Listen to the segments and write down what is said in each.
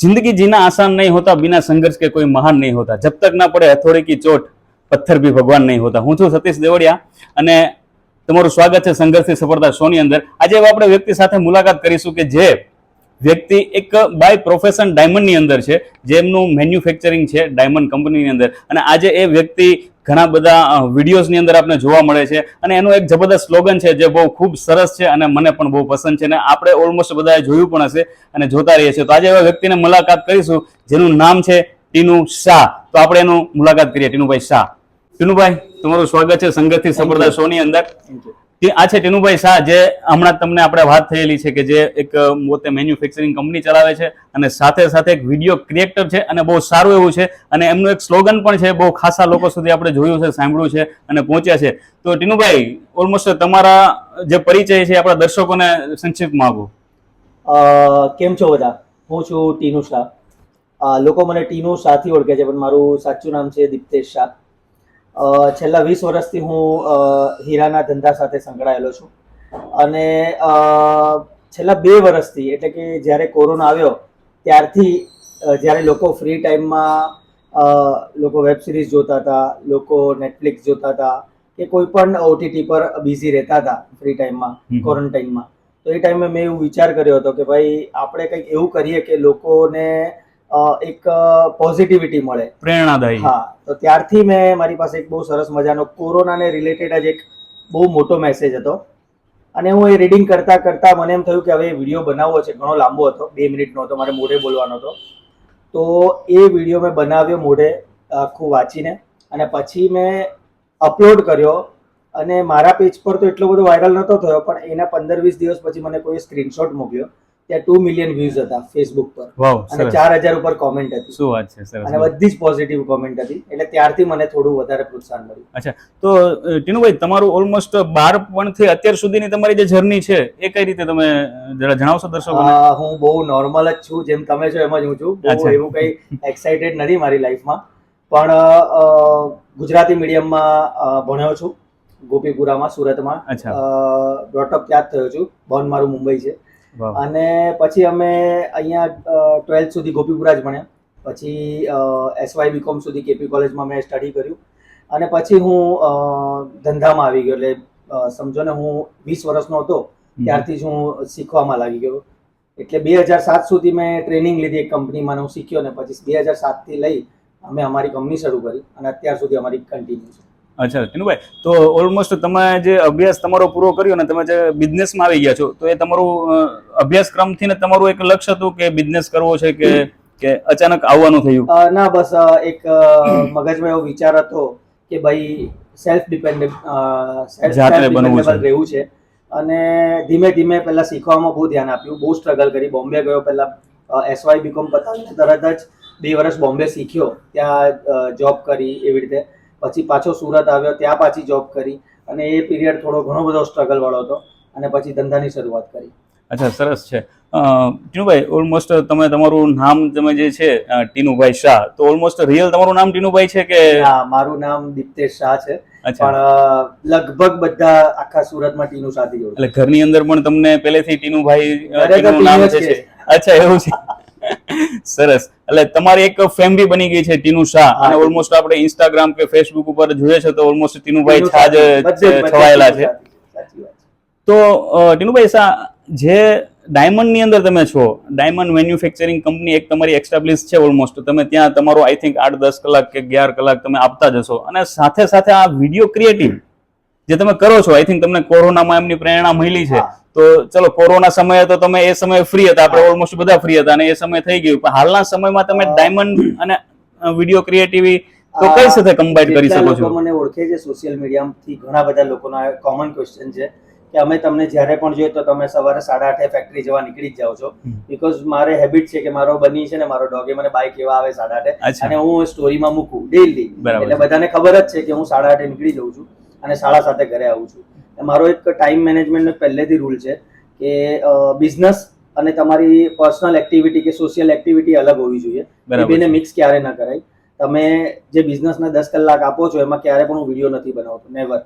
जिंदगी जीना आसान नहीं होता, बिना संघर्ष के कोई महान नहीं होता, जब तक ना पड़े हथौड़ी की चोट पत्थर भी भगवान नहीं होता। હું છું સતીશ દેવડિયા અને તમારું સ્વાગત છે સંઘર્ષથી સફળતા શોની અંદર। આજે આપણે વ્યક્તિ સાથે મુલાકાત કરીશું કે જે વ્યક્તિ એક બાય પ્રોફેશન ડાયમંડની અંદર છે, જેમનું મેન્યુફેક્ચરિંગ છે ડાયમંડ કંપનીની અંદર, અને આજે એ વ્યક્તિ ઘણા બધા વિડીયોઝની અંદર આપણે જોવા મળે છે અને એનું એક જબરદસ્ત સ્લોગન છે જે બહુ ખૂબ સરસ છે અને મને પણ બહુ પસંદ છે અને આપણે ઓલમોસ્ટ બધાએ જોયું પણ હશે અને જોતા રહીએ છીએ। તો આજે એવા વ્યક્તિને મુલાકાત કરીશું જેનું નામ છે ટીનુ શાહ। તો આપણે એનું મુલાકાત કરીએ। ટીનુભાઈ શાહ, ટીનુભાઈ તમારું સ્વાગત છે સંઘર્ષથી સફળતા શોની અંદર। આ છે ટીનુભાઈ શાહ, જે હમણાં તમને આપણે વાત થયેલી છે કે જે એક પોતે મેન્યુફેક્ચરિંગ કંપની ચલાવે છે અને સાથે સાથે એક વિડીયો ક્રિએટર છે અને બહુ સારું એવું છે અને એમનું એક સ્લોગન પણ છે, બહુ ખાસા લોકો સુધી આપણે જોયું છે, સાંભળ્યું છે અને પહોંચ્યા છે। તો ટીનુભાઈ, ઓલમોસ્ટ તમારા જે પરિચય છે આપણા દર્શકોને સંક્ષિપ્તમાં આપો। કેમ છો બધા? હું છું ટીનુ શાહ। લોકો મને ટીનુ શાહથી ઓળખે છે, પણ મારું સાચું નામ છે દીપ્તેશ શાહ। છેલ્લા 20 વર્ષથી હું હીરાના ધંધા સાથે સંકળાયેલો છું અને છેલ્લા 2 વર્ષથી, એટલે કે જ્યારે કોરોના આવ્યો ત્યારથી, જ્યારે લોકો ફ્રી ટાઈમમાં લોકો વેબ સિરીઝ જોતા હતા, લોકો નેટફ્લિક્સ જોતા હતા કે કોઈ પણ ઓટીટી પર બિઝી રહેતા હતા ફ્રી ટાઈમમાં, ક્વોરન્ટાઇનમાં, તો એ ટાઈમે મેં એવું વિચાર કર્યો હતો કે ભાઈ આપણે કંઈક એવું કરીએ કે લોકોને એક પોઝિટિવિટી મળે, પ્રેરણાદાયી। હા, તો ત્યારથી મેં, મારી પાસે એક બહુ સરસ મજાનો કોરોનાને રિલેટેડ જ એક બહુ મોટો મેસેજ હતો અને હું એ રીડિંગ કરતા કરતા મને એમ થયું કે હવે વિડીયો બનાવવો છે। ઘણો લાંબો હતો, 2 મિનિટનો હતો, મારે મોઢે બોલવાનો હતો, તો એ વિડીયો મેં બનાવ્યો મોઢે આખું વાંચીને અને પછી મેં અપલોડ કર્યો અને મારા પેજ પર તો એટલો બધો વાયરલ નહોતો થયો, પણ એના 15-20 દિવસ પછી મને કોઈ સ્ક્રીનશોટ મોકલ્યો, ત્યાં 2 મિલિયન વ્યૂઝ હતા ફેસબુક પર અને 4000 ઉપર કોમેન્ટ હતી। શું વાત છે, સરસ, અને બધી જ પોઝિટિવ કોમેન્ટ હતી, એટલે ત્યારથી મને થોડું વધારે પ્રોત્સાહન મળ્યું। અચ્છા, તો ટીનુભાઈ, તમારું ઓલમોસ્ટ 12 થી અત્યાર સુધીની તમારી જે જર્ની છે એ કઈ રીતે તમે જરા જણાવશો દર્શકોને? હું બહુ નોર્મલ જ છું, જેમ તમે છો એમ જ હું છું, બહુ એવું કઈ એક્સાઇટેડ નથી મારી લાઈફમાં, પણ ગુજરાતી મીડિયમમાં ભણ્યો છું, ગોપીપુરામાં, સુરતમાં, બ્રોટઅપ ત્યાં જ થયો છું, બોર્ન મારું મુંબઈ છે, અને પછી અમે અહીંયા 12th સુધી ગોપીપુરા જ ભણ્યા, પછી SY BCom સુધી કેપી કોલેજમાં મેં સ્ટડી કર્યું અને પછી હું ધંધામાં આવી ગયો, એટલે સમજો ને હું 20 વર્ષનો હતો ત્યારથી જ હું શીખવામાં લાગી ગયો, એટલે 2007 સુધી મેં ટ્રેનિંગ લીધી એક કંપનીમાં, હું શીખ્યો ને પછી 2007 થી લઈ અમે અમારી કંપની શરૂ કરી અને અત્યાર સુધી અમારી કન્ટિન્યુ છે। અચ્છા ટીનુભાઈ, તો ઓલમોસ્ટ તમે જે અભ્યાસ તમારો પૂરો કર્યો ને તમે જે બિઝનેસમાં આવી ગયા છો, તો એ તમારું અભ્યાસક્રમથી ને તમારું એક લક્ષ્ય હતું કે બિઝનેસ કરવો છે કે અચાનક આવવાનું થયું? ના, બસ એક મગજમાં એવો વિચાર હતો કે ભાઈ સેલ્ફ ડિપેન્ડેબલ રહેવું છે અને ધીમે ધીમે પહેલા શીખવામાં બહુ ધ્યાન આપ્યું, બહુ સ્ટ્રગલ કરી, બોમ્બે ગયો, પહેલા SY BCom પતાવીને તરત જ 2 વર્ષ બોમ્બે શીખ્યો, ત્યાં જોબ કરી, એવી રીતે પછી પાછો સુરત આવ્યો, ત્યાં પાછી જોબ કરી અને એ પીરિયડ થોડો ઘણો બધો સ્ટ્રગલ વાળો હતો અને પછી ધંધાની શરૂઆત કરી। અચ્છા, સરસ છે। ટીનુભાઈ, ઓલમોસ્ટ તમે તમારું નામ તમે જે છે ટીનુભાઈ શાહ, તો ઓલમોસ્ટ રિયલ તમારું નામ ટીનુભાઈ છે કે? હા, મારું નામ દીપ્તેશ શાહ છે, પણ લગભગ બધા આખા સુરતમાં ટીનુ શાહથી જોડે, એટલે ઘરની અંદર પણ તમને પહેલેથી ટીનુભાઈ નામ છે? અચ્છા, એવું છે, સરસ। એટલે તમારી એક ફેમિલી બની ગઈ છે ટીનુ શાહ અને ઓલમોસ્ટ આપણે ઇન્સ્ટાગ્રામ કે ફેસબુક ઉપર જોઈએ છે તો ઓલમોસ્ટ ટીનુભાઈ શાહ જ છવાયેલા છે। તો ટીનુભાઈ શાહ, જે ડાયમંડ ની અંદર તમે છો, ડાયમંડ મેન્યુફેક્ચરિંગ કંપની એક તમારી એસ્ટાબ્લિશ છે ઓલમોસ્ટ, તમે ત્યાં તમારો આઈ થિંક 8-10 કલાક કે 11 કલાક તમે આપતા જશો અને સાથે સાથે આ વિડીયો ક્રિએટિવ જે તમે કરો છો, આઈ થિંક તમને કોરોનામાં એમની પ્રેરણા મળી છે, તો ચલો કોરોના સમયે તો તમે એ સમયે ફ્રી હતા, આપણે ઓલમોસ્ટ બધા ફ્રી હતા અને એ સમય થઈ ગયું, પણ હાલના સમયમાં તમે ડાયમંડ અને વિડીયો ક્રિએટિવ તો કઈ સાથે કમ્બાઈન કરી શકો છો? મને ઓળખે છે સોશિયલ મીડિયાથી, ઘણા બધા લોકોનો કોમન ક્વેશ્ચન છે કે અમે તમને જ્યારે પણ જોઈએ તો તમે સવારે 8:30 ફેક્ટરી જવા નીકળી જ જાઓ છો, બીકોઝ મારે હેબિટ છે કે મારો બની છે ને મારો ડોગે મને બાઈક એવા આવે 8:30 અને હું સ્ટોરીમાં મૂકું ડેઈલી, એટલે બધાને ખબર જ છે કે હું 8:30 નીકળી જાઉં છું અને 7:30 ઘરે આવું છું। મારો એક ટાઈમ મેનેજમેન્ટનો પહેલેથી રૂલ છે કે બિઝનેસ અને તમારી પર્સનલ એક્ટિવિટી કે સોશિયલ એક્ટિવિટી અલગ હોવી જોઈએ, એ બેને મિક્સ ક્યારે ના કરાય। તમે જે બિઝનેસના 10 કલાક આપો છો એમાં ક્યારે પણ હું વિડીયો નથી બનાવતો, નેવર।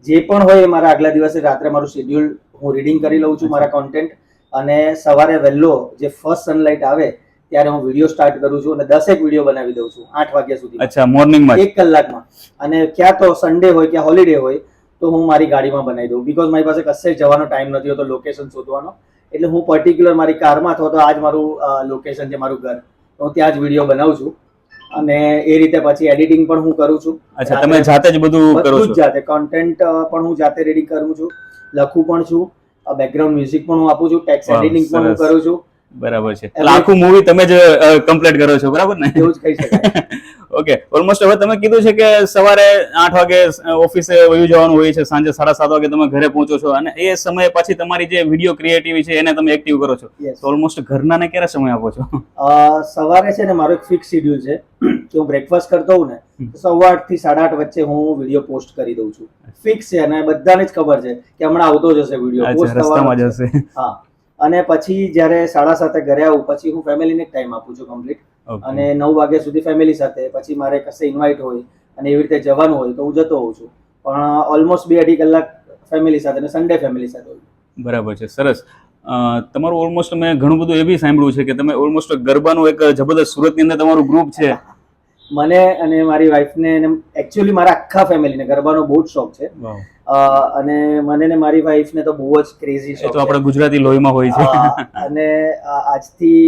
જે પણ હોય એ મારા આગલા દિવસે રાત્રે મારું શેડ્યુલ હું રીડિંગ કરી લઉં છું, મારા કોન્ટેન્ટ, અને સવારે વહેલો જે ફર્સ્ટ સનલાઇટ આવે ત્યારે હું વિડીયો સ્ટાર્ટ કરું છું અને 10 વિડીયો બનાવી દઉં છું 8 વાગ્યા સુધી. અચ્છા, મોર્નિંગમાં 1 કલાકમાં. અને ક્યાં તો સન્ડે હોય ક્યાં હોલિડે હોય તો હું મારી ગાડીમાં બનાવી દઉં, બીકોઝ મારી પાસે કશે જવાનો ટાઈમ નથી હોતો લોકેશન શોધવાનો. એટલે હું પર્ટિક્યુલર મારી કારમાં અથવા તો આ જ મારું લોકેશન છે, મારું ઘર, તો હું ત્યાં જ વિડીયો બનાવું છું. અને એ રીતે પછી એડિટિંગ પણ હું કરું છું. અચ્છા, તમે જાતે જ બધું કરો છો? જાતે કોન્ટેન્ટ પણ હું જાતે રેડી કરું છું, લખું પણ છું, બેકગ્રાઉન્ડ મ્યુઝિક પણ હું આપું છું, ટેક્સ્ટ એડિટિંગ પણ હું કરું છું. બરાબર છે, એટલે આખું મૂવી તમે જ કમ્પ્લીટ કરો છો, બરાબર ને? એવું જ કહી શકાય. ઓકે, ઓલમોસ્ટ હવે તમે કીધું છે કે સવારે 8 વાગે ઓફિસે વયું જવાનું હોય છે, સાંજે 7:30 વાગે તમે ઘરે પહોંચો છો, અને એ સમયે પછી તમારી જે વિડીયો ક્રિએટિવ છે એને તમે એક્ટિવ કરો છો. તો ઓલમોસ્ટ ઘરનાને ક્યારે સમય આપો છો? સવારે છે ને મારો એક ફિક્સ શેડ્યુલ છે કે હું બ્રેકફાસ્ટ કરતો હોઉં ને તો 8:15 થી 8:30 વચ્ચે હું વિડીયો પોસ્ટ કરી દઉં છું. ફિક્સ છે અને બધાને જ ખબર છે કે હમણાં આવતો જ હશે વિડીયો, પોસ્ટ રસ્તામાં જ હશે. હા, અને પછી જ્યારે 7:30 ઘરે આવું પછી હું ફેમિલીને ટાઈમ આપું છું કમ્પ્લીટ. અને 9 વાગ્યા સુધી ફેમિલી સાથે, પછી મારે કશે ઇન્વાઇટ હોય અને એવી રીતે જવાનું હોય તો હું જતો હોઉં છું. પણ ઓલમોસ્ટ 2-2.5 કલાક ફેમિલી સાથે અને સન્ડે ફેમિલી સાથે હોય. બરાબર છે, સરસ. તમારું ઓલમોસ્ટ મેં ઘણું બધું એ બી સાંભળ્યું છે કે તમે ઓલમોસ્ટ ગરબાનું એક જબરદસ્ત સુરતની અંદર તમારું ગ્રુપ છે. મને અને મારી વાઈફને એકચ્યુઅલી મારા આખા ફેમિલીને ગરબાનો બહુ જ શોખ છે. અને મને ને મારી વાઈફને તો બહુ જ ક્રેઝી શોખ છે. તો આપણે ગુજરાતી લોહીમાં હોય છે. અને આજથી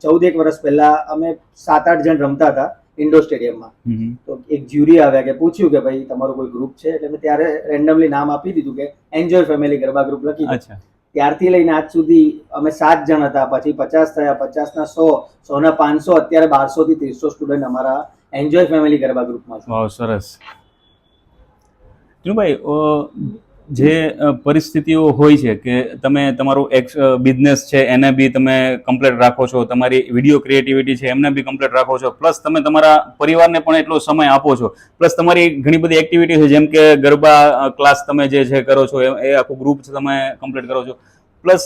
14 વર્ષ પહેલા અમે 7-8 જણ રમતા હતા ઇન્ડોર સ્ટેડિયમમાં. તો એક જ્યુરી આવ્યા કે પૂછ્યું કે ભાઈ તમારું કોઈ ગ્રુપ છે, એટલે મેં ત્યારે રેન્ડમલી નામ આપી દીધું કે એન્જોય ફેમિલી ગરબા ગ્રુપ લખી દીધું. ત્યારથી લઈને આજ સુધી અમે 7 જણ હતા, પછી 50 થયા, 50 ના 100, 100 ના 500, અત્યારે 1200 થી 1300 સ્ટુડન્ટ અમારા એન્જોય ફેમિલી ગરબા ગ્રુપમાં છે. વાહ, સરસ. ભાઈ, જે પરિસ્થિતિઓ હોય છે કે તમે તમારું એક બિઝનેસ છે એને બી તમે કમ્પ્લીટ રાખો છો, તમારી વિડીયો ક્રિએટિવિટી છે એમને બી કમ્પ્લીટ રાખો છો, પ્લસ તમે તમારા પરિવારને પણ એટલો સમય આપો છો, પ્લસ તમારી ઘણી બધી એક્ટિવિટી છે જેમ કે ગરબા ક્લાસ તમે જે છે કરો છો, એ આખું ગ્રુપ છે તમે કમ્પ્લીટ કરો છો, પ્લસ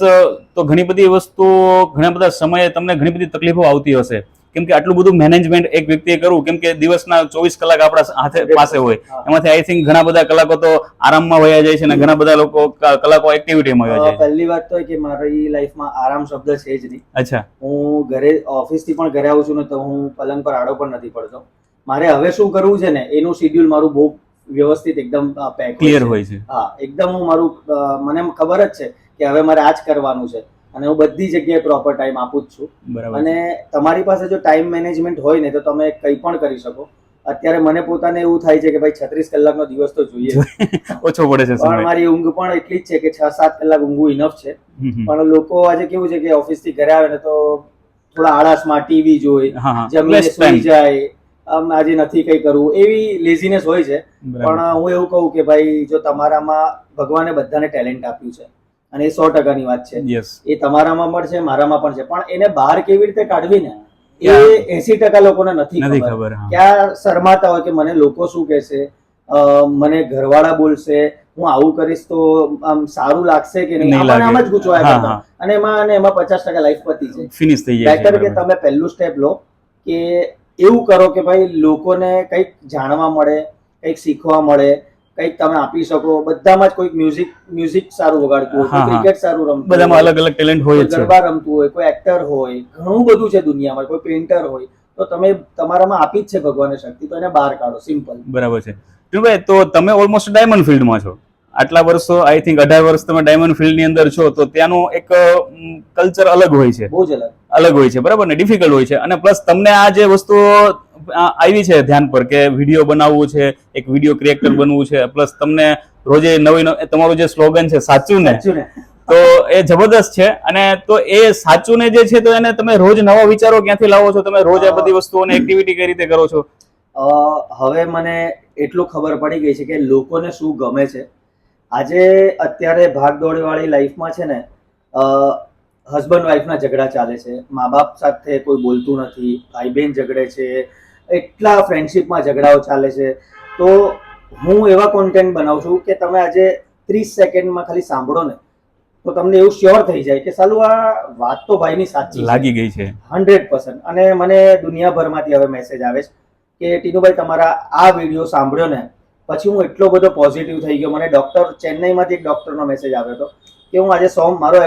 તો ઘણી બધી વસ્તુઓ, ઘણા બધા સમયે તમને ઘણી બધી તકલીફો આવતી હશે, કેમ કે આટલું બધું મેનેજમેન્ટ એક વ્યક્તિએ કરવું, કેમ કે દિવસના 24 કલાક આપણા હાથે પાસે હોય, એમાંથી આઈ થિંક ઘણા બધા કલાકો તો આરામમાં વયા જાય છે અને ઘણા બધા લોકો કલાકો એક્ટિવિટીમાં વયા જાય છે. પહેલી વાત તો કે મારી લાઈફમાં આરામ શબ્દ છે જ નહીં. અચ્છા. હું ઘરે ઓફિસથી પણ ઘરે આવું છું ને તો હું પલંગ પર આડો પણ નથી પડતો. મારે હવે શું કરવું છે ને એનું શેડ્યુલ મારું બહુ વ્યવસ્થિત એકદમ ક્લિયર હોય છે. હા, એકદમ હું મારું, મને ખબર જ છે કે હવે મારે આ જ કરવાનું છે અને હું બધી જગ્યાએ પ્રોપર ટાઈમ આપું જ છું. અને તમારી પાસે જો ટાઈમ મેનેજમેન્ટ હોય ને તો તમે કંઈ પણ કરી શકો. અત્યારે મને પોતાને એવું થાય છે કે ભાઈ 36 કલાકનો દિવસ તો જોઈએ, ઓછો પડે છે. પણ મારી ઊંઘ પણ એટલી જ છે કે 6-7 કલાક ઊંઘવું ઇનફ છે. પણ લોકો આજે કેવું છે કે ઓફિસ થી ઘરે આવે ને તો થોડા આળસમાં ટીવી જોઈ, જમીને સુઈ જાય, આજે નથી કઈ કરવું, એવી લેઝીનેસ હોય છે. પણ હું એવું કહું કે ભાઈ જો તમારામાં ભગવાને બધાને ટેલેન્ટ આપ્યું છે અને એ 100%ની વાત છે, એ તમારામાં પણ છે, મારામાં પણ છે, પણ એને બહાર કેવી રીતે કાઢવી ને એ 80% લોકોને નથી ખબર. ક્યાં શરમાતા હોય કે મને લોકો શું કહેશે, મને ઘરવાળા બોલશે, હું આવું કરીશ તો આમ સારું લાગશે કે નહીં, આમ જ ગૂંચવાયા કરતા, અને એમાં 50% લાઈફ પતી જાય, ફિનિશ થઈ જાય. બેટર કે તમે પહેલું સ્ટેપ લો કે એવું કરો કે ભાઈ લોકોને કંઈક જાણવા મળે, કંઈક શીખવા મળે, કંઈક તમે આપી શકો. બધામાં જ કોઈક મ્યુઝિક સારું વગાડતું હોય, ક્રિકેટ સારું રમતું, બધામાં અલગ અલગ ટેલેન્ટ હોય, ગરબા રમતું હોય, કોઈ એક્ટર હોય, ઘણું બધું છે દુનિયામાં, કોઈ પેઇન્ટર હોય, તો તમે તમારામાં આપી જ છે ભગવાને શક્તિ, તો એને બહાર કાઢો. સિમ્પલ. બરાબર છે. ભાઈ, તો તમે ઓલમોસ્ટ ડાયમંડ ફિલ્ડમાં છો, આટલા વર્ષો, આઈ થિંક 18 વર્ષ તમે ડાયમંડ ફિલ્ડની અંદર છો, તો ત્યાંનું એક કલ્ચર અલગ હોય છે, બહુ જ અલગ હોય છે, બરાબર ને, ડિફિકલ્ટ હોય છે. અને પ્લસ તમને આ જે વસ્તુઓ આવી છે ધ્યાન પર કે વિડીયો બનાવવું છે, એક વિડીયો ક્રિએટર બનવું છે, પ્લસ તમને રોજે નવી તમારું જે સ્લોગન છે સાચું ને, તો એ જબરદસ્ત છે. અને તો એ સાચું ને જે છે તો એને તમે રોજ નવા વિચારો ક્યાંથી લાવો છો, તમે રોજ આ બધી વસ્તુઓને એક્ટિવિટી કઈ રીતે કરો છો? હવે મને એટલું ખબર પડી ગઈ છે કે લોકોને શું ગમે છે. આજે અત્યારે ભાગદોડ વાળી લાઈફમાં છે ને, હસબન્ડ વાઈફના ઝઘડા ચાલે છે, મા બાપ સાથે કોઈ બોલતું નથી, ભાઈ બહેન ઝઘડે છે, એટલા ફ્રેન્ડશિપમાં ઝઘડાઓ ચાલે છે. તો હું એવા કોન્ટેન્ટ બનાવું છું કે તમે આજે 30 સેકન્ડમાં ખાલી સાંભળો ને તો તમને એવું શ્યોર થઈ જાય કે સાલું આ વાત તો ભાઈની સાચી લાગી ગઈ છે 100%. અને મને દુનિયાભરમાંથી હવે મેસેજ આવે છે કે ટીનુભાઈ તમારા આ વિડીયો સાંભળ્યો ને પછી હું એટલો બધો પોઝિટિવ થઈ ગયો. મને ચેન્નઈમાંથી એક ડોક્ટરનો મેસેજ આવ્યો હતો કે હું આજે મારો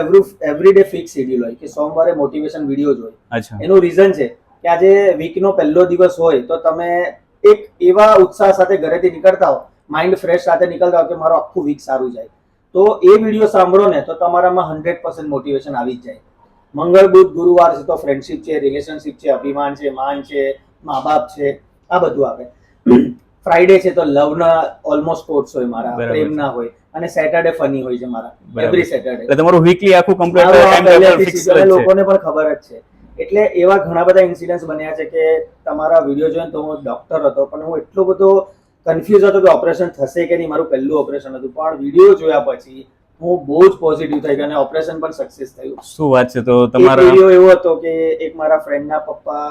એવરી ડે ફિક્સ શેડ્યુલ હોય કે સોમવારે મોટિવેશન વિડીયો જ હોય. અચ્છા. એનું રીઝન છે કે આજે વીકનો પહેલો દિવસ હોય તો તમે એક એવા ઉત્સાહ સાથે ઘરેથી નીકળતા હો, માઇન્ડ ફ્રેશ સાથે નીકળતા હો કે મારું આખું વીક સારું જાય, તો એ વિડીયો સાંભળો ને તો તમારામાં 100% મોટિવેશન આવી જ જાય. મંગળ બુધ ગુરુવાર છે તો ફ્રેન્ડશિપ છે, રિલેશનશિપ છે, અભિમાન છે, માન છે, મા બાપ છે, આ બધું આવે. ફ્રાઈડે છે તો લવના ઓલમોસ્ટ કોટ્સ હોય મારા, પ્રેમના હોય, અને સેટરડે ફની હોય છે મારા, એવરી સેટરડે. એટલે તમારું વીકલી આખું કમ્પ્લીટ ટાઈમ ટેબલ ફિક્સ છે. લોકોને પણ ખબર જ છે. એટલે એવા ઘણા બધા ઇન્સિડન્ટ્સ બન્યા છે કે તમારા વિડીયો જોઈને તો હું ડોક્ટર હતો પણ હું એટલો બધો કન્ફ્યુઝ હતો કે ઓપરેશન થશે કે નહીં. મારું પહેલું ઓપરેશન હતું પણ વિડીયો જોયા પછી હું બહુ જ પોઝિટિવ થઈ ગયો અને ઓપરેશન પણ સક્સેસ થયું. શું વાત છે. તો તમારો વિડીયો એવો હતો કે એક મારા ફ્રેન્ડના પપ્પા,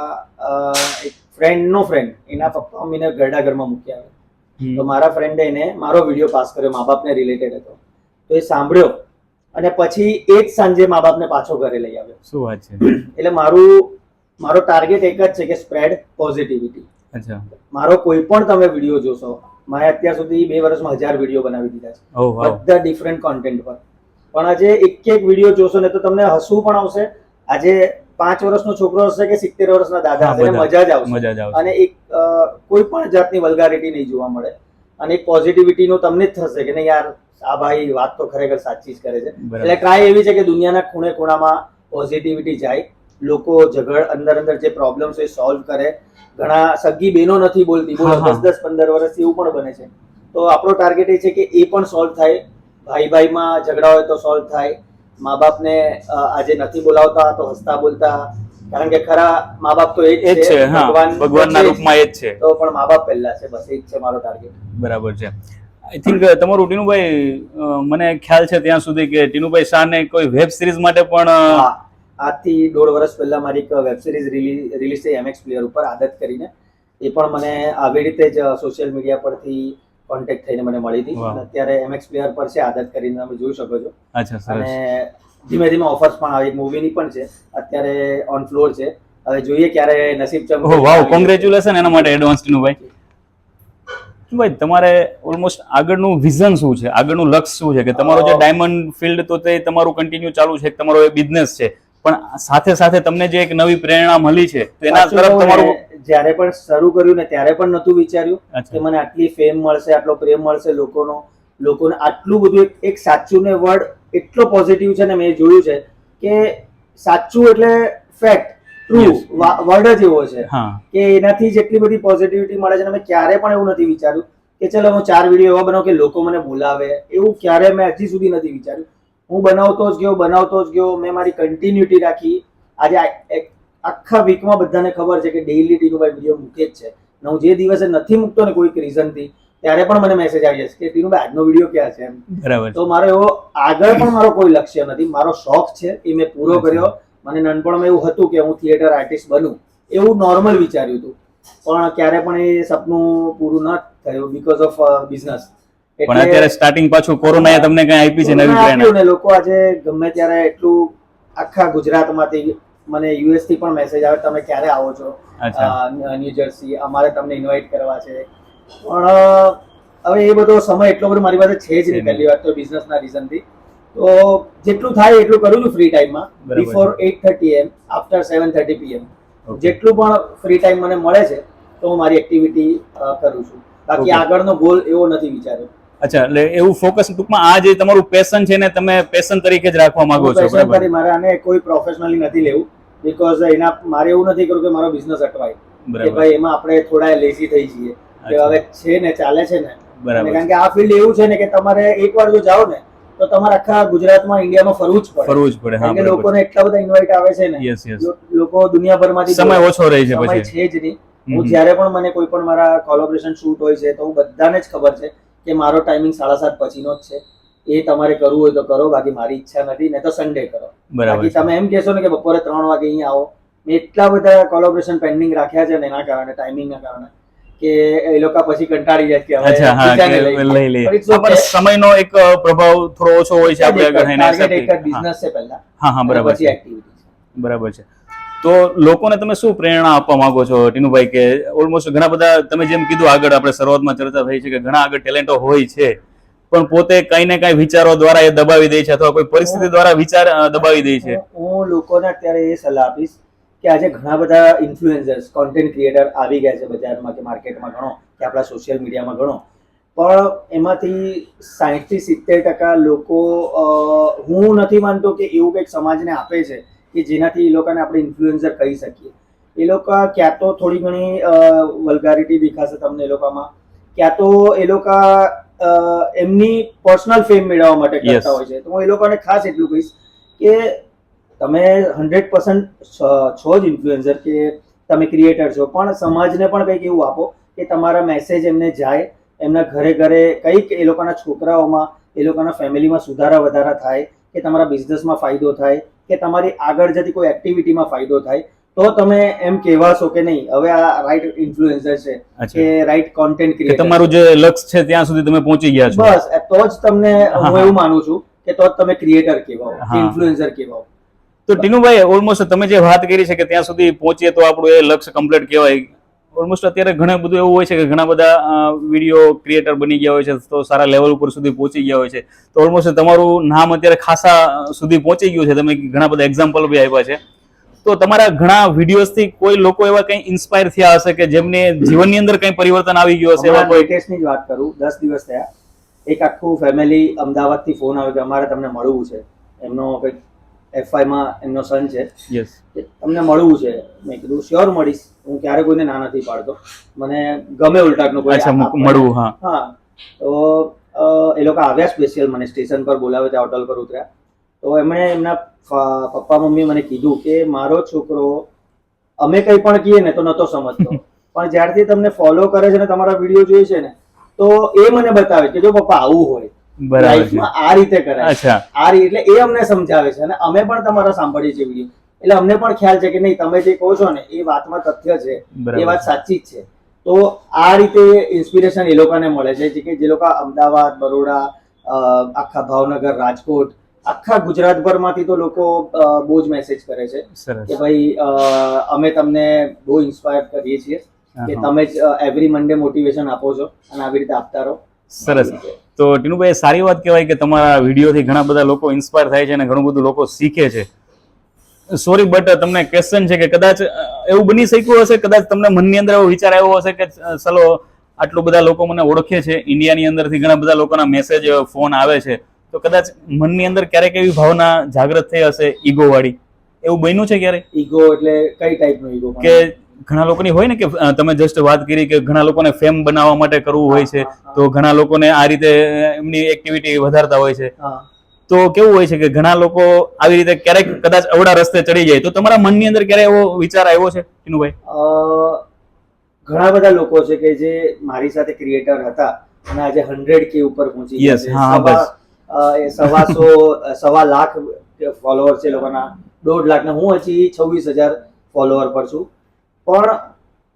એક ફ્રેન્ડનો ફ્રેન્ડ, એના પપ્પા મમ્મીને ઘરડા ઘરમાં મૂકી આવે, તો મારા ફ્રેન્ડે એને મારો વિડીયો પાસ કર્યો, મા બાપને રિલેટેડ હતો, તો એ સાંભળ્યો અને પછી એ જ સાંજે મા બાપને પાછો ઘરે લઈ આવ્યો. શું વાત છે. એટલે મારો ટાર્ગેટ એક જ છે કે સ્પ્રેડ પોઝિટિવિટી. અચ્છા. મારો કોઈ પણ તમે વિડીયો જોશો, મેં અત્યાર સુધી 2 વર્ષમાં 1000 વિડીયો બનાવી દીધા છે, બધા ડિફરન્ટ કોન્ટેન્ટ પર. પણ આજે એક વિડીયો જોશો ને તો તમને હસવું પણ આવશે. આજે 5 વર્ષનો છોકરો હશે કે 70 વર્ષના દાદા હશે, મજા જ આવશે. અને એક કોઈ પણ જાતની વલ્ગારિટી નહીં જોવા મળે અને એક પોઝિટિવિટીનું તમને જ થશે કે નહીં યાર આ ભાઈ વાત તો ખરેખર સાચી જ કરે છે. એટલે ટ્રાય એવી છે કે દુનિયાના ખૂણે ખૂણામાં પોઝિટિવિટી જાય, લોકો અંદર જે પ્રોબ્લેમ્સ હોય સોલ્વ કરે. ઘણા સગી બહેનો નથી બોલતી, 10-15 વર્ષથી એવું પણ બને છે. તો આપણો ટાર્ગેટ એ છે કે એ પણ સોલ્વ થાય. ભાઈમાં ઝઘડા હોય તો સોલ્વ થાય. મા બાપને આજે નથી બોલાવતા તો હસતા બોલતા, કારણ કે ખરા મા બાપ તો એ જ છે, ભગવાનના રૂપમાં એ જ છે, તો પણ મા બાપ પહેલા છે. બસ એ જ છે મારો ટાર્ગેટ. બરાબર છે. આઈ થિંક તમારું ટીનુભાઈ, મને ખ્યાલ છે ત્યાં સુધી કે ટીનુભાઈ શાહને કોઈ વેબ સિરીઝ માટે પણ આજથી 1.5 વર્ષ પહેલા મારી એક વેબ સિરીઝ રિલીઝ થઈ MX પ્લેયર ઉપર, આદત કરીને. એ પણ મને આવી રીતે જ સોશિયલ મીડિયા પરથી કોન્ટેક્ટ થઈને મને મળી હતી. અત્યારે MX પ્લેયર પર છે આદત કરીને, તમે જોઈ શકો છો. અને ધીમે ધીમે ઓફર્સ પણ આવે. એક મૂવીની પણ છે, અત્યારે ઓન ફ્લોર છે. હવે જોઈએ ક્યારે નસીબ ચમકે. વાવ, કોંગ્રેચ્યુલેશન એના માટે એડવાન્સ ટીનુભાઈ. ભાઈ તમારે ઓલમોસ્ટ આગળનું વિઝન શું છે, આગળનું લક્ષ્ય શું છે? કે તમારો જે ડાયમંડ ફિલ્ડ તો તે તમારું કન્ટિન્યુ ચાલુ છે, તમારો એ બિઝનેસ છે, પણ સાથે સાથે તમને જે એક નવી પ્રેરણા મળી છે તો એના તરફ તમારું જ્યારે પણ શરૂ કર્યું ને ત્યારે પણ નહોતું વિચાર્યું કે મને આટલી ફેમ મળશે, આટલો પ્રેમ મળશે લોકોને આટલું બધું. એક સાચું ને વર્ડ એટલો પોઝિટિવ છે ને, મેં જોયું છે કે સાચું એટલે ફેક્ટ, ટ્રુ વર્ડ જ એવો છે કે એનાથી જેટલી બધી પોઝિટિવિટી મળે છે. મેં ક્યારે પણ એવું નથી વિચાર્યું કે ચલો હું 4 વિડીયો એવા બનાવું કે લોકો મને બોલાવે, એવું ક્યારે મેં હજી સુધી નથી વિચાર્યું. હું બનાવતો જ ગયો. મેં મારી કન્ટિન્યુટી રાખી. આજે આખા વીકમાં બધાને ખબર છે કે ડેઈલી ટીનુભાઈ વિડીયો મૂકે જ છે. હું જે દિવસે નથી મૂકતો ને કોઈક રીઝનથી, ત્યારે પણ મને મેસેજ આવી જશે કે ટીનુભાઈ આજનો વિડીયો ક્યાં છે એમ. બરાબર. તો મારો એવો આગળ પણ મારો કોઈ લક્ષ્ય નથી. મારો શોખ છે, એ મેં પૂરો કર્યો. મને નાનપણમાં એવું હતું કે હું થિયેટર આર્ટિસ્ટ બનું, એવું નોર્મલ વિચાર્યું હતું, પણ ક્યારે પણ એ સપનું પૂરું ન થયું બીકોઝ ઓફ બિઝનેસ. પણ અત્યારે સ્ટાર્ટિંગ પાછું કોરોનાએ તમને કઈ આપી છે નવી પ્રેરણા? ને લોકો આજે ગમે ત્યારે એટલું આખા ગુજરાતમાંથી મને US થી પણ મેસેજ આવે, તમે ક્યારે આવો છો ન્યૂ જર્સી, અમારે તમને ઇન્વાઇટ કરવા છે. પણ હવે એ બધો સમય એટલો બધો મારી પાસે છે જ નહીં. પહેલી વાત તો બિઝનેસના રીઝનથી. તો જેટલું થાય એટલું કરું છું ફ્રી ટાઈમમાં, બિફોર 8:30 AM, આફ્ટર 7:30 PM. જેટલું પણ ફ્રી ટાઈમ મને મળે છે તો હું મારી એક્ટિવિટી કરું છું. બાકી આગળનો ગોલ એવો નથી વિચાર્યો. અચ્છા, એટલે એવું ફોકસ ટૂંકમાં આ જે તમારું પેશન છે ને તમે પેશન તરીકે જ રાખવા માંગો છો? બરાબર. મારે આને કોઈ પ્રોફેશનલી નથી લેવું, બીકોઝ મારે એવું નથી કરવું કે મારો બિઝનેસ અટવાય કે ભાઈ એમાં આપણે થોડા લેઝી થઈ જઈએ કે હવે છે ને ચાલે છે ને. કારણ કે આ ફિલ્ડ એવું છે ને કે તમારે એકવાર જો જાઓ ને તો તમારે આખા ગુજરાતમાં, ઇન્ડિયામાં ફરવું જ પડે. કારણ કે લોકોને એટલા બધા ઇન્વાઇટ આવે છે ને, લોકો દુનિયાભરમાંથી, સમય ઓછો રહે છે, સમય છે જ નહીં. હું જ્યારે પણ મને કોઈ પણ મારા કોલેબોરેશન શૂટ હોય છે તો હું બધાને જ ખબર છે કે મારો ટાઈમિંગ 7:30 પછીનો જ છે. એ તમારે કરવું હોય તો કરો, બાકી મારી ઈચ્છા નથી, ને તો સન્ડે કરો. બાકી તમે એમ કહેશો ને કે બપોરે 3 વાગે અહીંયા આવો, મેં એટલા બધા કોલેબોરેશન પેન્ડિંગ રાખ્યા છે ને એના કારણે, ટાઈમિંગના કારણે, કે એ લોકો પછી કંટાળી જાય કે હવે લઈ લે. સમયનો એક પ્રભાવ થોડો ઓછો હોય છે આપણે આગળ. ટાર્ગેટ એક બિઝનેસ છે પહેલા. હા, બરાબર છે. બરાબર છે. તો લોકોને તમે શું પ્રેરણા આપવા માંગો છો ટીનુભાઈ? કે ઓલમોસ્ટ ઘણા બધા, તમે જેમ કીધું આગળ આપણે શરૂઆતમાં ચર્ચા થઈ છે કે ઘણા આગળ ટેલેન્ટો હોય છે, પણ પોતે કઈ ને કઈ વિચારો દ્વારા એ દબાવી દે છે અથવા કોઈ પરિસ્થિતિ દ્વારા વિચાર દબાવી દે છે. હું લોકોને અત્યારે એ સલાહ આપીશ કે આજે ઘણા બધા ઇન્ફ્લુએન્સર્સ કોન્ટેન્ટ ક્રિએટર આવી ગયા છે બજારમાં કે માર્કેટમાં ગણો કે આપણા સોશિયલ મીડિયામાં ગણો, પણ એમાંથી 60-70% લોકો હું નથી માનતો કે એવું કંઈક સમાજને આપે છે કે જેનાથી એ લોકોને આપણે ઇન્ફ્લુએન્સર કહી શકીએ. એ લોકો ક્યાં તો થોડી ઘણી વલ્ગારિટી દેખાશે તમને એ લોકોમાં, ક્યાં તો એ લોકો એમની પર્સનલ ફેમ મેળવવા માટે કરતા હોય છે. તો હું એ લોકોને ખાસ એટલું કહીશ કે તમે 100% છો જ ઇન્ફ્લુએન્સર કે તમે ક્રિએટર છો, પણ સમાજને પણ કંઈક એવું આપો કે તમારા મેસેજ એમને જાય, એમના ઘરે ઘરે કંઈક એ લોકોના છોકરાઓમાં, એ લોકોના ફેમિલીમાં સુધારા વધારા થાય, કે તમારા બિઝનેસમાં ફાયદો થાય, કે તમારી આગળ જતી કોઈ એક્ટિવિટીમાં ફાયદો થાય, તો તમે એમ કહેવાશો કે નહીં હવે આ રાઈટ ઇન્ફ્લુએન્સર છે કે રાઈટ કોન્ટેન્ટ ક્રિએટર. તમારું જે લક્ષ્ય છે ત્યાં સુધી તમે પહોંચી ગયા છો. બસ તો જ તમને હું એવું માનું છું કે તો જ તમે ક્રિએટર કહેવાઓ, ઇન્ફ્લુએન્સર કહેવાઓ. તો ટીનુભાઈ, ઓલમોસ્ટ તમે જે વાત કરી છે કે ત્યાં સુધી પહોંચીએ તો આપણું એ લક્ષ્ય કમ્પ્લીટ કહેવાય. ઓલમોસ્ટ અત્યારે ઘણા બધું એવું હોય છે કે ઘણા બધા વિડીયો ક્રિએટર બની ગયા હોય છે, તો સારા લેવલ ઉપર સુધી પહોંચી ગયા હોય છે. તો ઓલમોસ્ટ તમારું નામ અત્યારે ખાસા સુધી પહોંચી ગયું છે, તમે ઘણા બધા એક્ઝામ્પલ બી આપ્યા છે. તો તમારા ઘણા વિડીયોઝથી કોઈ લોકો એવા કંઈ ઇન્સ્પાયર થયા હશે કે જેમને જીવનની અંદર કંઈ પરિવર્તન આવી ગયું હશે? એવા કોઈ લેટેસ્ટની જ વાત કરું, 10 દિવસ થયા, એક આખું ફેમિલી અમદાવાદથી ફોન આવ્યો કે અમારે તમને મળવું છે. એમનો કંઈક FY માં એમનો સન છે, તમને મળવું છે. મેં કીધું શ્યોર મળીશ, હું ક્યારે કોઈને ના નથી પાડતો, મને ગમે ઉલટાકનું કોઈ મળવું. હા, તો એ લોકો આવ્યા સ્પેશિયલ, મને સ્ટેશન પર બોલાવ્યો, ત્યાં હોટલ પર ઉતર્યા. તો એમણે એમના પપ્પા મમ્મી મને કીધું કે મારો છોકરો અમે કંઈ પણ કહીએ ને તો નતો સમજતો, પણ જ્યારથી તમને ફોલો કરે છે ને તમારા વિડીયો જોઈએ છે ને, તો એ મને બતાવે કે જો પપ્પા આવું હોય લાઈફમાં, આ રીતે કરાય, આ રીતે, એટલે એ અમને સમજાવે છે. અને અમે પણ તમારા સાંભળીએ છીએ વિડીયો, એટલે અમને પણ ખ્યાલ છે કે નહીં તમે જે કહો છો ને એ વાતમાં તથ્ય છે, એ વાત સાચી જ છે. તો આ રીતે ઇન્સ્પિરેશન એ લોકોને મળે છે કે જે લોકો અમદાવાદ, બરોડા, આખા ભાવનગર, રાજકોટ, આખા ગુજરાતભરમાંથી તો લોકો બહુ જ મેસેજ કરે છે કે ભાઈ અમે તમને બહુ ઇન્સ્પાયર કરીએ છીએ કે તમે જ એવરી મંડે મોટિવેશન આપો છો અને આવી રીતે આપતા રહો. સરસ. તો ટીનુભાઈ, સારી વાત કહેવાય કે તમારા વિડીયોથી ઘણા બધા લોકો ઇન્સ્પાયર થાય છે અને ઘણું બધું લોકો શીખે છે. સોરી બટ તમને ક્વેશ્ચન છે કે કદાચ એવું બની શક્યું હશે, કદાચ તમને મનની અંદર એવો વિચાર આવ્યો હશે કે ચલો આટલું બધા લોકો મને ઓળખે છે, ઇન્ડિયાની અંદરથી ઘણા બધા લોકોના મેસેજ, ફોન આવે છે, તો કદાચ મનની અંદર ક્યારેક એવી ભાવના જાગૃત થઈ હશે ઈગો વાળી? એવું બન્યું છે ક્યારે? ઈગો એટલે કઈ ટાઈપનો ઈગો? કે ઘણા લોકોની હોય ને કે તમે જસ્ટ વાત કરી કે ઘણા લોકોને ફેમ બનાવવા માટે કરવું હોય છે, તો ઘણા લોકોને આ રીતે એમની એક્ટિવિટી વધારતા હોય છે. તો કેવું હોય છે કે ઘણા લોકો આવી રીતે ક્યારેક કદાચ અવળા રસ્તે ચડી જાય, તો તમારા મનની અંદર ક્યારે એવો વિચાર આવ્યો છે ટીનુભાઈ? ઘણા બધા લોકો છે કે જે મારી સાથે ક્રિએટર હતા અને આજે 100K ઉપર પહોંચી ગયા છે. 1.25 લાખ ફોલોઅર છે લોકોના, 1.5 લાખના. હું હજી 26,000 ફોલોઅર પર છું. પણ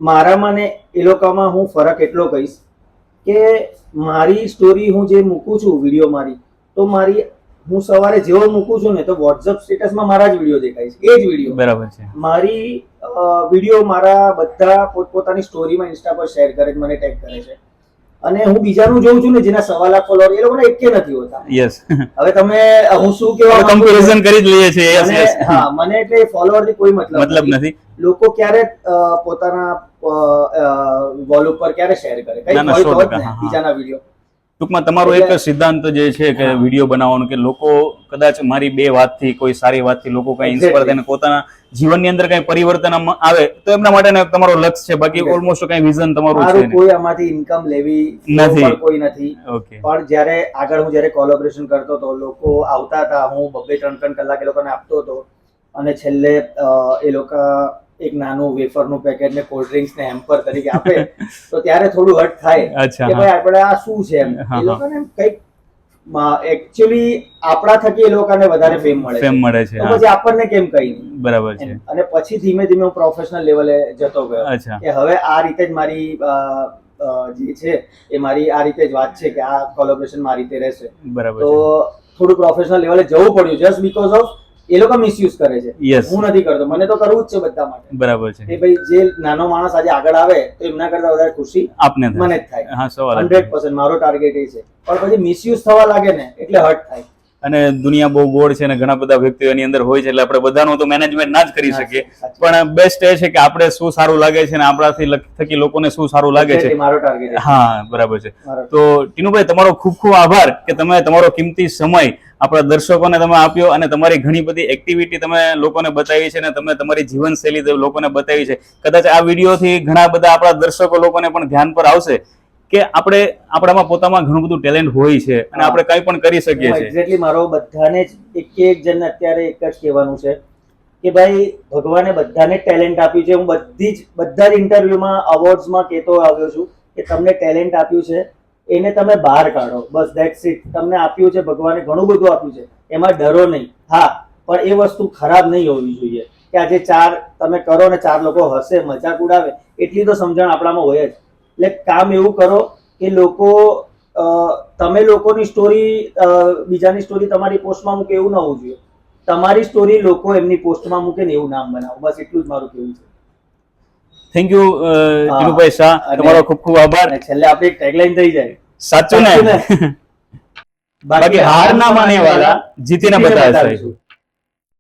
મારામાં ને એ લોકોમાં હું ફરક એટલો કહીશ કે મારી સ્ટોરી હું જે મૂકું છું વિડીયો મારી, તો મારી હું સવારે જેવો મૂકું છું ને તો વોટ્સઅપ સ્ટેટસમાં મારા જ વિડીયો દેખાય છે, એ જ વિડીયો. બરાબર છે. મારી વિડીયો મારા બધા પોતપોતાની સ્ટોરીમાં ઇન્સ્ટા પર શેર કરે છે, મને ટેગ કરે છે. અને હું બીજાનું જોઉં છું ને જેના 1.25 લાખ ફોલોઅર, એ લોકોને એકે નથી હોતા. હવે તમે હું શું કહેવા કમ્પેરિઝન કરી જ લઈએ છીએ. હા, મને એટલે ફોલોઅર થી કોઈ મતલબ નથી. લોકો ક્યારે પોતાના વોલ ઉપર ક્યારે શેર કરે, કઈ હોય તો જ ને બીજાના વિડીયો. ટૂંકમાં તમારો એક સિદ્ધાંત જે છે કે વિડીયો બનાવવાનો, કે લોકો કદાચ મારી બે વાતથી, કોઈ સારી વાતથી લોકો કઈ ઇન્સ્પાયર થઈને પોતાના જીવનની અંદર કઈ પરિવર્તન આવે તો એમના માટે તમારો લક્ષ્ય છે. બાકી ઓલમોસ્ટ કઈ વિઝન તમારું છે કોઈ આમાંથી ઇન્કમ લેવી નથી, કોઈ નથી. પણ જ્યારે આગળ હું જ્યારે કોલેબોરેશન કરતો હતો, લોકો આવતા હતા, હું 2-3 કલાક એ લોકોને આપતો હતો, અને છેલ્લે એ લોકો એક નાનું વેફરનું પેકેટ ને કોલ્ડ ડ્રિંક્સ ને હેમ્પર તરીકે આપે, તો ત્યારે થોડું હટ થાય કે ભાઈ આપણે આ શું છે એમ. એ લોકોને કંઈક એકચ્યુઅલી આપણા થકી એ લોકોને વધારે ફેમ મળે છે, તો પછી આપણને કેમ કઈ નહીં. બરાબર છે. અને પછી ધીમે ધીમે હું પ્રોફેશનલ લેવલે જતો ગયો કે હવે આ રીતે જ મારી જે છે એ મારી આ રીતે જ વાત છે કે આ કોલેબોરેશન આ રીતે રહેશે. તો થોડું પ્રોફેશનલ લેવલે જવું પડ્યું જસ્ટ બીકોઝ ઓફ એ લોકો મિસયુઝ કરે છે. યસ, હું નથી કરતો, મને તો કરવું જ છે બધા માટે. બરાબર છે. કે ભાઈ જે નાનો માણસ આજે આગળ આવે તો એમના કરતા વધારે ખુશી આપને થાય. મને જ થાય. હા, સવાલ જ 100% મારો ટાર્ગેટ એ છે. પણ પછી મિસયુઝ થવા લાગે ને એટલે હર્ટ થાય. અને દુનિયા બહુ ગોળ છે અને ઘણા બધા વ્યક્તિઓ એની અંદર હોય છે, એટલે આપણે બધાનું તો મેનેજમેન્ટ ના જ કરી શકીએ. પણ બેસ્ટ એ છે કે આપણે શું સારું લાગે છે અને આપણાથી થકી લોકોને શું સારું લાગે છે. મારો ટાર્ગેટ. હા, બરાબર છે. તો ટીનુભાઈ, તમારો ખૂબ ખૂબ આભાર કે તમે તમારો કિંમતી સમય આપણા દર્શકોને તમે આપ્યો અને તમારી ઘણી બધી એક્ટિવિટી તમે લોકોને બતાવી છે અને તમે તમારી જીવનશૈલી લોકોને બતાવી છે. કદાચ આ વિડીયોથી ઘણા બધા આપણા દર્શકો લોકોને પણ ધ્યાન પર આવશે કે આપણામાં પોતામાં ઘણું બધું ટેલેન્ટ હોય છે અને આપણે કંઈ પણ કરી શકીએ છીએ. એક્ઝેક્ટલી મારો બધાને જ એક જણને અત્યારે એક જ કહેવાનું છે કે ભાઈ ભગવાને બધાને ટેલેન્ટ આપ્યું છે. હું બધા જ ઇન્ટરવ્યુમાં અવોર્ડ્સમાં કહેતો આવ્યો છું કે તમને ટેલેન્ટ આપ્યું છે, એને તમે બહાર કાઢો. બસ ધેટ્સ ઇટ. તમને આપ્યું છે, ભગવાને ઘણું બધું આપ્યું છે, એમાં ડરો નહીં. હા, પણ એ વસ્તુ ખરાબ નહીં હોવી જોઈએ કે આજે 4 તમે કરો ને 4 લોકો હસે, મજાક ઉડાવે, એટલી તો સમજણ આપણામાં હોય જ. એટલે કામ એવું કરો કે લોકો તમે લોકોની સ્ટોરી બીજાની સ્ટોરી તમારી પોસ્ટમાં મૂકે એવું ન હોવું જોઈએ. તમારી સ્ટોરી લોકો એમની પોસ્ટમાં મૂકે ને એવું નામ બનાવો. બસ એટલું જ મારું કહેવું છે. થેન્ક યુ ટીનુભાઈ શાહ, તમારો ખૂબ ખૂબ આભાર. અને છેલ્લે આપણી એક ટેગલાઈન થઈ જાય, સાચું ને? બાકી હાર ના માને વાળા જીતીને બતાવે છે.